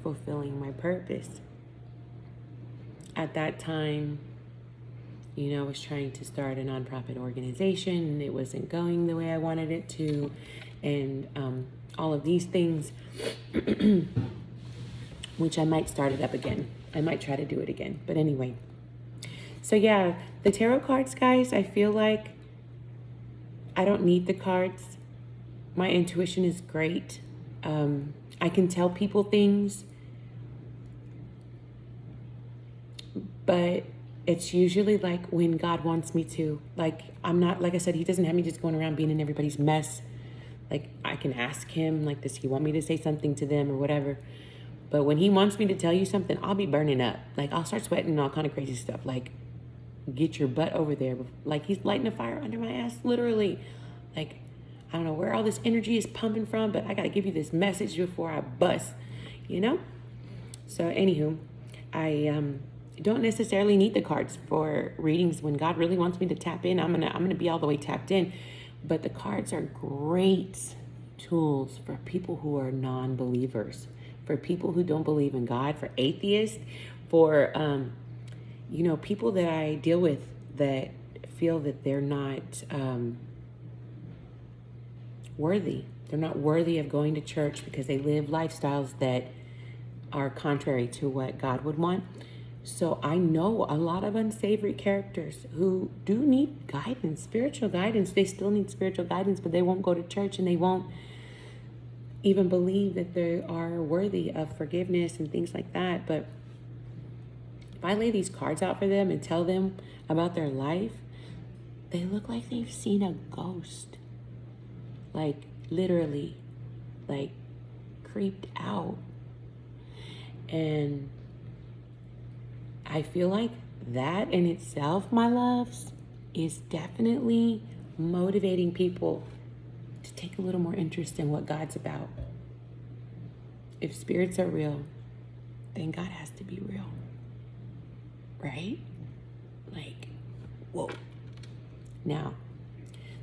fulfilling my purpose. At that time, I was trying to start a nonprofit organization and it wasn't going the way I wanted it to. And all of these things, which I might start it up again. I might try to do it again. But anyway. So yeah, the tarot cards, guys, I feel like I don't need the cards. My intuition is great. I can tell people things. But it's usually like when God wants me to. Like, I'm not, like I said, he doesn't have me just going around being in everybody's mess. Like, I can ask him, like, does he want me to say something to them or whatever? But when he wants me to tell you something, I'll be burning up. Like, I'll start sweating and all kind of crazy stuff. Like, get your butt over there. Like, he's lighting a fire under my ass, literally. Like, I don't know where all this energy is pumping from, but I got to give you this message before I bust, So, anywho, I don't necessarily need the cards for readings. When God really wants me to tap in, I'm gonna be all the way tapped in. But the cards are great tools for people who are non-believers, for people who don't believe in God, for atheists, for people that I deal with that feel that they're not worthy. They're not worthy of going to church because they live lifestyles that are contrary to what God would want. So I know a lot of unsavory characters who do need guidance, spiritual guidance. They still need spiritual guidance, but they won't go to church and they won't even believe that they are worthy of forgiveness and things like that. But if I lay these cards out for them and tell them about their life, they look like they've seen a ghost. Like, literally like creeped out. And I feel like that in itself, my loves, is definitely motivating people to take a little more interest in what God's about. If spirits are real, then God has to be real. Right? Like, whoa. Now,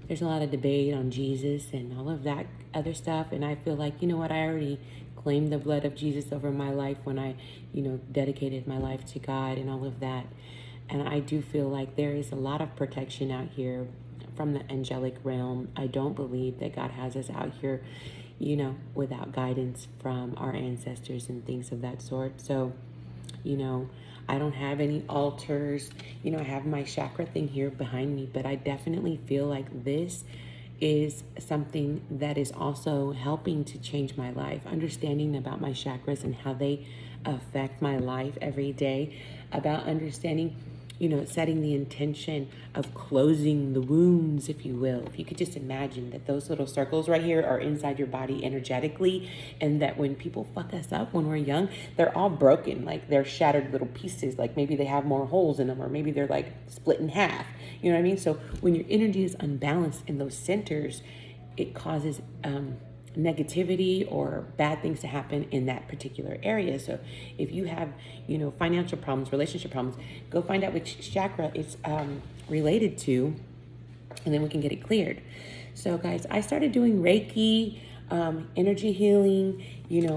there's a lot of debate on Jesus and all of that other stuff. And I feel like, you know what, I already claimed the blood of Jesus over my life when I, dedicated my life to God and all of that. And I do feel like there is a lot of protection out here from the angelic realm. I don't believe that God has us out here, without guidance from our ancestors and things of that sort. So, I don't have any altars. I have my chakra thing here behind me, but I definitely feel like this is something that is also helping to change my life. Understanding about my chakras and how they affect my life every day. About understanding, setting the intention of closing the wounds, if you will. If you could just imagine that those little circles right here are inside your body energetically, and that when people fuck us up when we're young, they're all broken. Like they're shattered little pieces. Like maybe they have more holes in them, or maybe they're like split in half. You know what I mean? So when your energy is unbalanced in those centers, it causes negativity or bad things to happen in that particular area. So if you have, financial problems, relationship problems, go find out which chakra it's related to, and then we can get it cleared. So guys, I started doing Reiki, energy healing.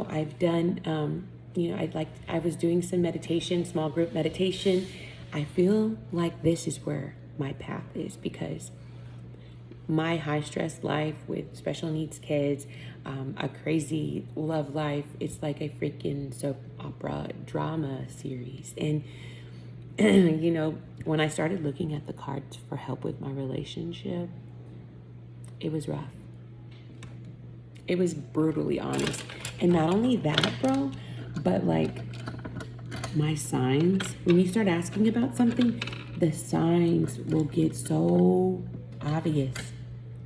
I've done, I was doing some meditation, small group meditation. I feel like this is where my path is, because my high stress life with special needs kids, a crazy love life, it's like a freaking soap opera drama series. And, when I started looking at the cards for help with my relationship, it was rough. It was brutally honest. And not only that, bro, but like my signs, when you start asking about something, the signs will get so obvious.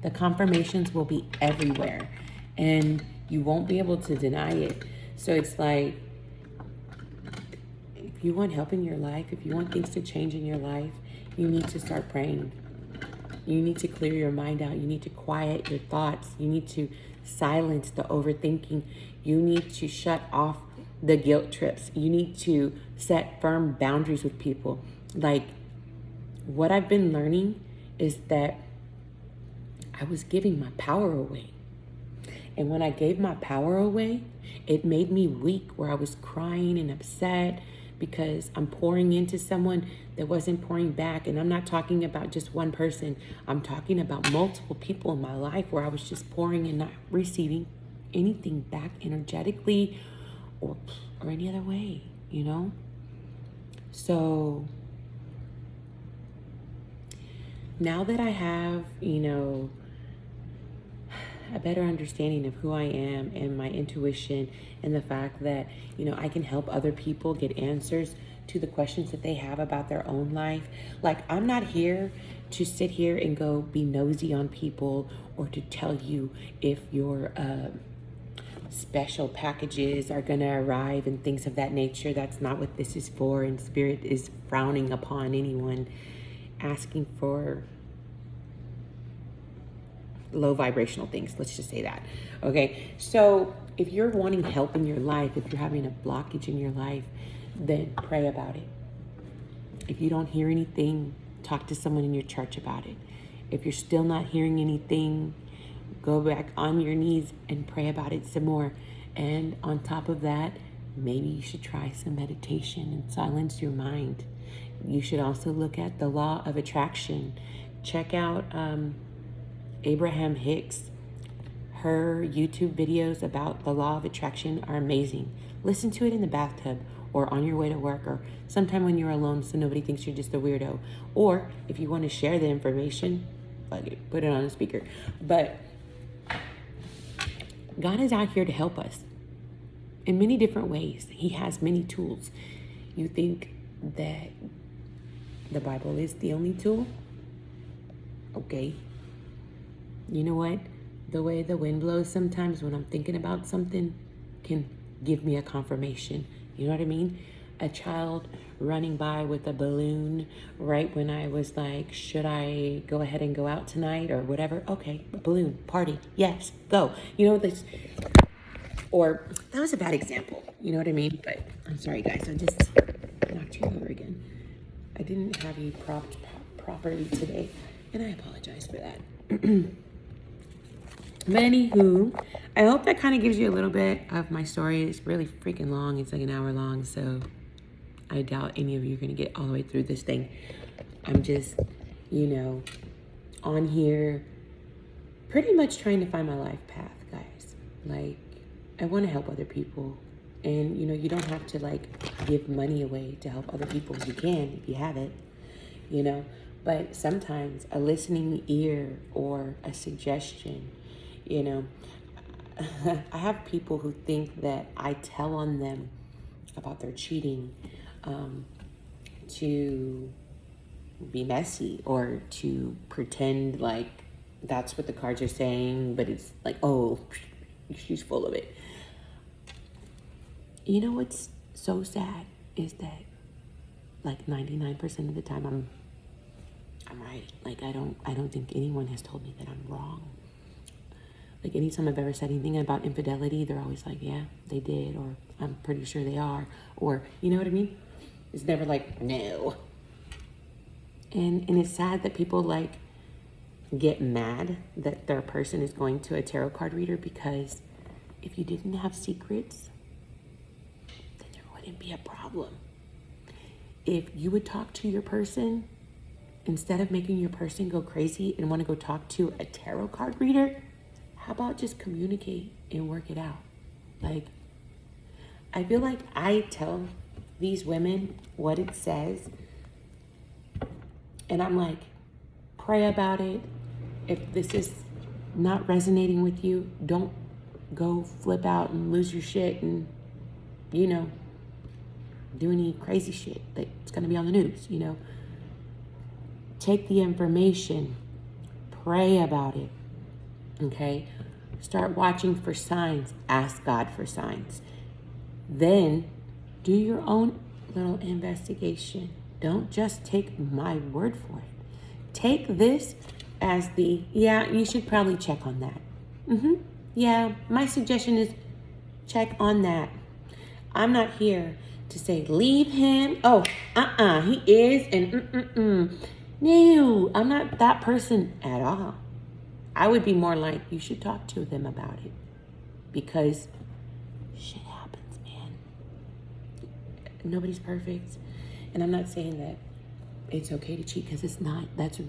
The confirmations will be everywhere, and you won't be able to deny it. So it's like, if you want help in your life, if you want things to change in your life, you need to start praying. You need to clear your mind out. You need to quiet your thoughts. You need to silence the overthinking. You need to shut off the guilt trips. You need to set firm boundaries with people. Like, what I've been learning is that I was giving my power away. And when I gave my power away, it made me weak, where I was crying and upset because I'm pouring into someone that wasn't pouring back. And I'm not talking about just one person. I'm talking about multiple people in my life where I was just pouring and not receiving anything back energetically or any other way, So now that I have, a better understanding of who I am and my intuition, and the fact that, I can help other people get answers to the questions that they have about their own life. Like, I'm not here to sit here and go be nosy on people, or to tell you if your special packages are going to arrive and things of that nature. That's not what this is for. And Spirit is frowning upon anyone asking for low vibrational things. Let's just say that. Okay. So if you're wanting help in your life, if you're having a blockage in your life, then pray about it. If you don't hear anything, talk to someone in your church about it. If you're still not hearing anything, go back on your knees and pray about it some more. And on top of that, maybe you should try some meditation and silence your mind. You should also look at the law of attraction. Check out Abraham Hicks. Her YouTube videos about the law of attraction are amazing. Listen to it in the bathtub, or on your way to work, or sometime when you're alone so nobody thinks you're just a weirdo. Or if you want to share the information, put it on a speaker. But God is out here to help us in many different ways. He has many tools. You think that the Bible is the only tool? Okay. You know what? the way the wind blows sometimes when I'm thinking about something can give me a confirmation. You know what I mean? A child running by with a balloon right when I was like, should I go ahead and go out tonight or whatever? Okay, a balloon, party, yes, go. You know, this, or that was a bad example. You know what I mean? But I'm sorry, guys, I just knocked you over again. I didn't have you propped properly today, and I apologize for that. But anywho, I hope that kind of gives you a little bit of my story. It's really freaking long. It's like an hour long, so I doubt any of you are going to get all the way through this thing. I'm just, on here pretty much trying to find my life path, guys. Like, I want to help other people. And, you don't have to, like, give money away to help other people. You can if you have it, But sometimes a listening ear or a suggestion, I have people who think that I tell on them about their cheating to be messy or to pretend like that's what the cards are saying, but it's like, oh, she's full of it. You know what's so sad is that like 99% of the time I'm right. Like I don't think anyone has told me that I'm wrong. Like anytime I've ever said anything about infidelity, they're always like, yeah, they did, or I'm pretty sure they are, or you know what I mean? It's never like, no. And it's sad that people like get mad that their person is going to a tarot card reader, because if you didn't have secrets, then there wouldn't be a problem. If you would talk to your person, instead of making your person go crazy and want to go talk to a tarot card reader, how about just communicate and work it out? Like, I feel like I tell these women what it says, and I'm like, pray about it. If this is not resonating with you, don't go flip out and lose your shit and, do any crazy shit that's going to be on the news, Take the information, pray about it, okay? Start watching for signs, ask God for signs. Then do your own little investigation. Don't just take my word for it. Take this as you should probably check on that. Yeah, my suggestion is check on that. I'm not here to say, leave him. Oh, he is, and No, I'm not that person at all. I would be more like, you should talk to them about it, because shit happens, man. Nobody's perfect. And I'm not saying that it's okay to cheat, because it's not. That's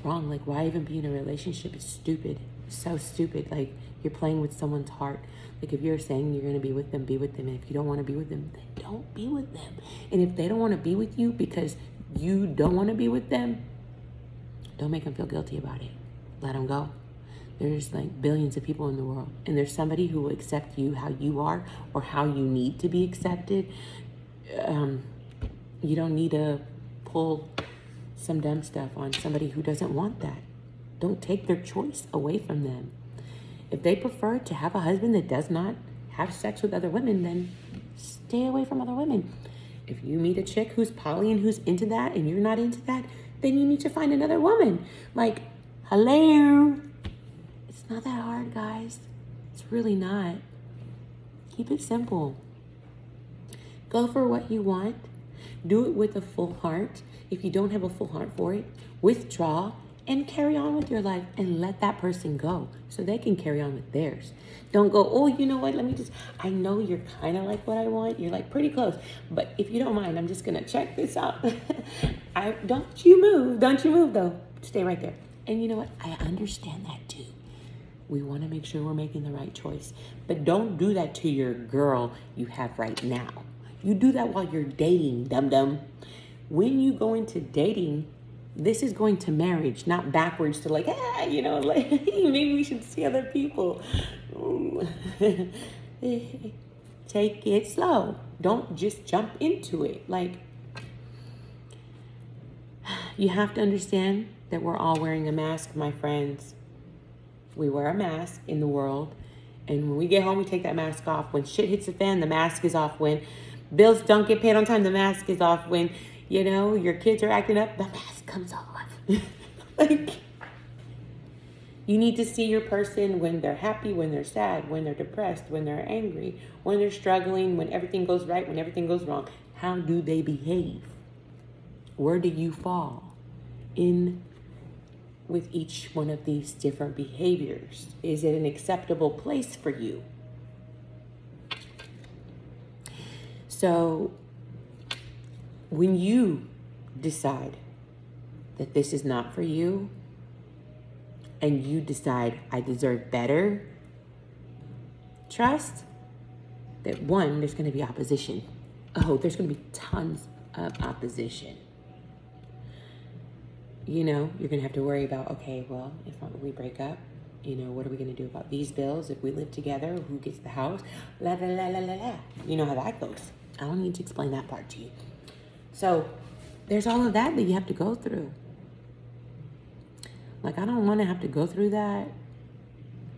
wrong. Like, why even be in a relationship? It's stupid. It's so stupid. Like, you're playing with someone's heart. Like, if you're saying you're going to be with them, be with them. And if you don't want to be with them, then don't be with them. And if they don't want to be with you because you don't want to be with them, don't make them feel guilty about it. Let them go. There's like billions of people in the world, and there's somebody who will accept you how you are or how you need to be accepted. You don't need to pull some dumb stuff on somebody who doesn't want that. Don't take their choice away from them. If they prefer to have a husband that does not have sex with other women, then stay away from other women. If you meet a chick who's poly and who's into that and you're not into that, then you need to find another woman. Like, hello. It's not that hard, guys. It's really not. Keep it simple. Go for what you want. Do it with a full heart. If you don't have a full heart for it, withdraw and carry on with your life and let that person go so they can carry on with theirs. Don't go, oh, you know what? I know you're kind of like what I want. You're like pretty close. But if you don't mind, I'm just going to check this out. Don't you move. Don't you move, though. Stay right there. And you know what? I understand that, too. We want to make sure we're making the right choice. But don't do that to your girl you have right now. You do that while you're dating, dum-dum. When you go into dating, this is going to marriage, not backwards to like, like maybe we should see other people. Take it slow. Don't just jump into it. Like, you have to understand that we're all wearing a mask, my friends. We wear a mask in the world. And when we get home, we take that mask off. When shit hits the fan, the mask is off. When bills don't get paid on time, the mask is off. When, your kids are acting up, the mask comes off. Like, you need to see your person when they're happy, when they're sad, when they're depressed, when they're angry, when they're struggling, when everything goes right, when everything goes wrong. How do they behave? Where do you fall in with each one of these different behaviors? Is it an acceptable place for you? So when you decide that this is not for you, and you decide I deserve better, trust that one, there's going to be opposition. Oh, there's going to be tons of opposition. You're going to have to worry about, okay, well, if we break up, what are we going to do about these bills? If we live together, who gets the house? La, la, la, la, la, la. You know how that goes. I don't need to explain that part to you. So there's all of that you have to go through. Like, I don't want to have to go through that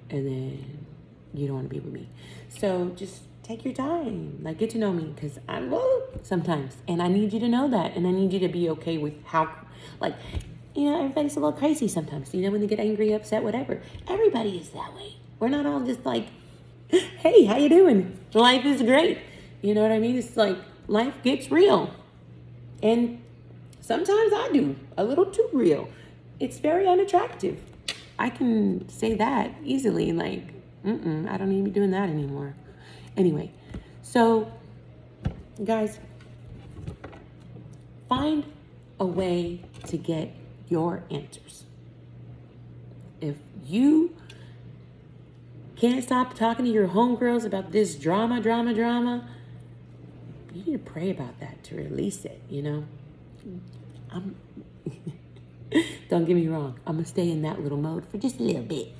and then you don't want to be with me. So just take your time. Like, get to know me, because I'm low sometimes. And I need you to know that. And I need you to be okay with how, like, everybody's a little crazy sometimes. When they get angry, upset, whatever. Everybody is that way. We're not all just like, hey, how you doing? Life is great. You know what I mean? It's like life gets real. And sometimes I do. A little too real. It's very unattractive. I can say that easily. Like, I don't need to be doing that anymore. Anyway, so guys, find a way to get your answers. If you can't stop talking to your homegirls about this drama, you need to pray about that to release it, Don't get me wrong. I'm going to stay in that little mode for just a little bit.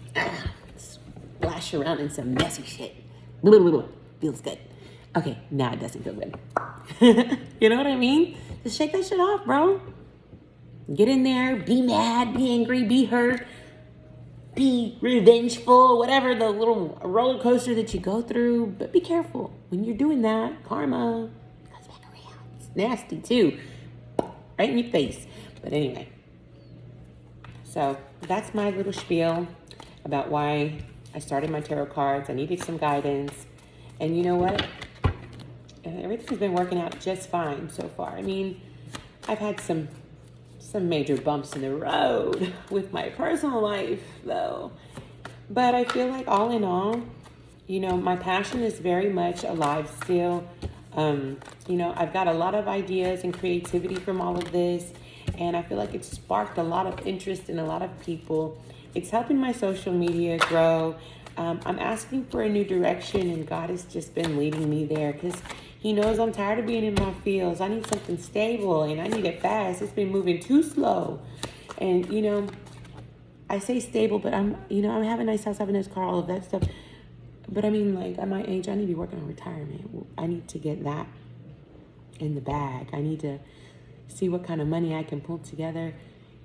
Splash around in some messy shit. Blah, blah, blah. Feels good. Okay, now it doesn't feel good. You know what I mean? Just shake that shit off, bro. Get in there. Be mad. Be angry. Be hurt. Be revengeful. Whatever the little roller coaster that you go through. But be careful. When you're doing that, karma comes back around. It's nasty, too. Right in your face. But anyway. So that's my little spiel about why I started my tarot cards. I needed some guidance. And you know what? Everything's been working out just fine so far. I mean, I've had some major bumps in the road with my personal life, though. But I feel like all in all, my passion is very much alive still. I've got a lot of ideas and creativity from all of this. And I feel like it's sparked a lot of interest in a lot of people. It's helping my social media grow. I'm asking for a new direction, and God has just been leading me there because He knows I'm tired of being in my fields. I need something stable, and I need it fast. It's been moving too slow. And, I say stable, but I'm having a nice house, having a nice car, all of that stuff. But I mean, like, at my age, I need to be working on retirement. I need to get that in the bag. I need to see what kind of money I can pull together,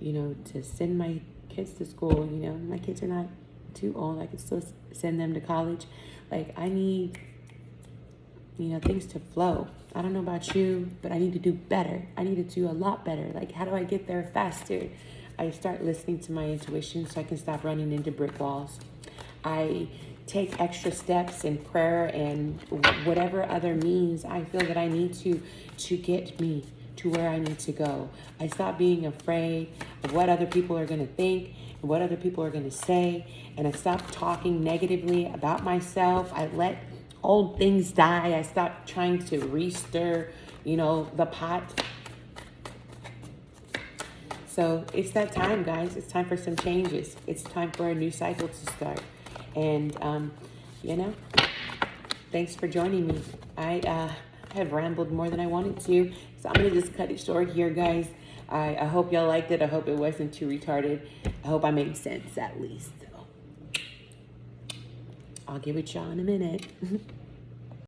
to send my kids to school. My kids are not too old. I can still send them to college. Like, I need, things to flow. I don't know about you, but I need to do better. I need to do a lot better. Like, how do I get there faster? I start listening to my intuition so I can stop running into brick walls. I take extra steps in prayer and whatever other means I feel that I need to get me to where I need to go. I stop being afraid of what other people are going to think and what other people are going to say. And I stop talking negatively about myself. I let old things die. I stop trying to re-stir, the pot. So it's that time, guys. It's time for some changes. It's time for a new cycle to start. And, thanks for joining me. I have rambled more than I wanted to. So I'm going to just cut it short here, guys. I hope y'all liked it. I hope it wasn't too retarded. I hope I made sense at least. So I'll give it y'all in a minute.